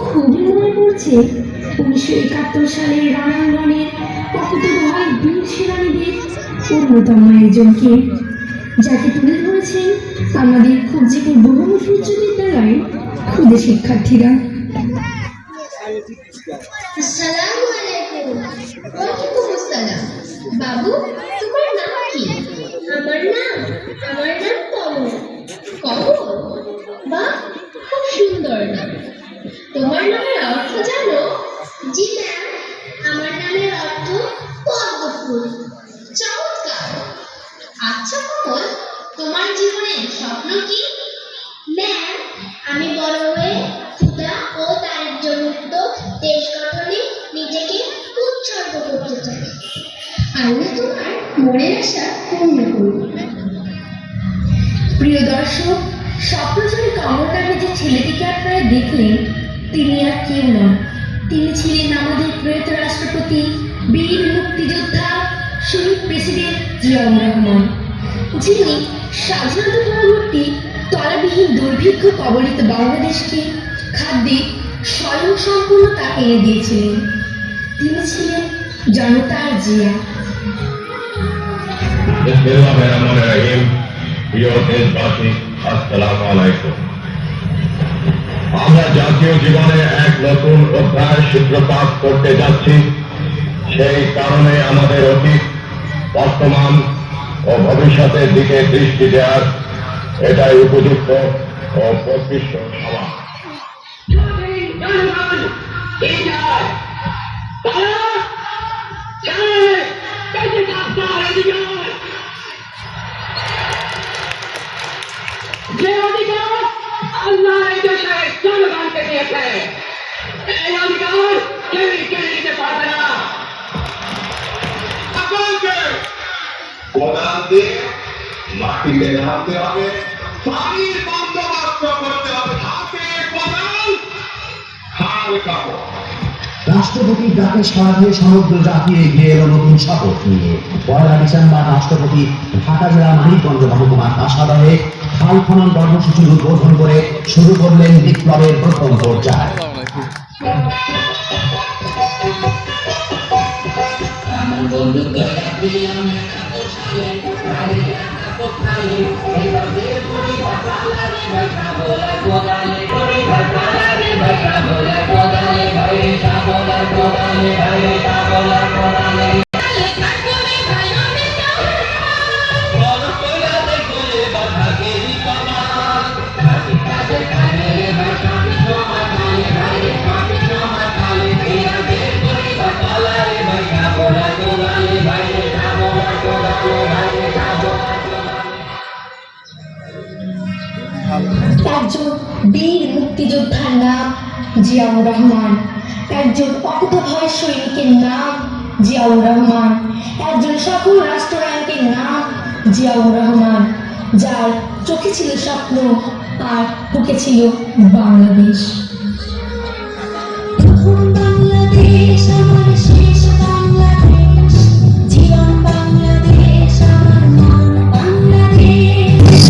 খুবই মনে পড়ছে 1971 সালের রণাঙ্গনের অকুতোভয় বীর সেনানীদের অন্যতম একজনকে, যাকে তুলে ধরেছেন আমাদের খুবজিপুর বহুমুখী উচ্চ বিদ্যালয়ের ক্ষুদে শিক্ষার্থীরা। আসসালামু আলাইকুম। ওয়ালাইকুম আসসালাম। বাবু, তোমার নাম কি? আমার নাম কমল। কমল? বাহ, খুব সুন্দর নাম। তোমার নামের অর্থ জানো? জি ম্যাম, আমার নামের অর্থ পদ্মফুল। চমৎকার। আচ্ছা কমল, তোমার জীবনের স্বপ্ন কি? ম্যাম, আমি বড় হয়ে ক্ষুধা ও দারিদ্র্যমুক্ত দেশ গঠনে নিজেকে উৎসর্গ করতে চাই। আল্লাহ তোমার মনের আশা পূর্ণ করুন। প্রিয় দর্শক, স্বপ্নজয়ী কমল নামে যে ছেলেটিকে আপনারা দেখলেন, তিনি আর কেউ নন, তিনি ছিলেন আমাদের প্রয়াত রাষ্ট্রপতি, বীর মুক্তিযোদ্ধা, শহীদ প্রেসিডেন্ট জিয়াউর রহমান, যিনি স্বাধীনতা পরবর্তী তলাবিহীন দুর্ভিক্ষ কবলিত বাংলাদেশকে খাদ্যে স্বয়ংসম্পূর্ণতা এনে দিয়েছিলেন। তিনি ছিলেন জনতার জিয়া। প্রিয় দেশবাসী, আসসালামু আলাইকুম। আমরা জাতীয় জীবনে এক নতুন অধ্যায়ের সূত্রপাত করতে যাচ্ছি। সেই কারণে আমাদের অতীত, বর্তমান ও ভবিষ্যতের দিকে দৃষ্টি দেওয়ার এটাই উপযুক্ত ও প্রকৃষ্ট সময়। যে অধিকার আল্লাহ এই দেশের জনগণকে দিয়েছে, এই অধিকার কেউই কেড়ে নিতে পারবে না। কোদাল দিয়ে মাটিতে নামতে হবে, পানির বন্দোবস্ত করতে হবে, হাতে কোদাল, হাল কাপড়। রাষ্ট্রপতির ডাকে সাড়া দিয়ে সমগ্র জাতি এগিয়ে এলো নতুন শপথ নিয়ে। 1 ডিসেম্বর রাষ্ট্রপতি ঢাকা জেলা মানিকগঞ্জ মহকুমার কাঁসাদহে খাল খনন কর্মসূচির উদ্বোধন করে শুরু করলেন বিপ্লবের প্রথম পর্যায়। একজন বীর মুক্তিযোদ্ধার নাম জিয়াউর রহমান, একজন অকুতোভয় সৈনিকের নাম জিয়াউর রহমান, একজন সফল রাষ্ট্রনায়কের নাম জিয়াউর রহমান, যার চোখে ছিল স্বপ্ন আর বুকে ছিল বাংলাদেশ। বাংলাদেশ আমার শেষ বাংলাদেশ, জীবন বাংলাদেশ আমার মন বাংলাদেশ।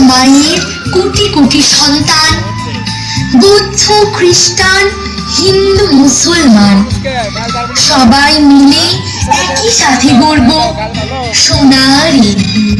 মায়ের কোটি কোটি সন্তান, বৌদ্ধ, খ্রিস্টান, হিন্দু, মুসলমান সবাই মিলে একই সাথে গড়ব সোনার এই ভিট।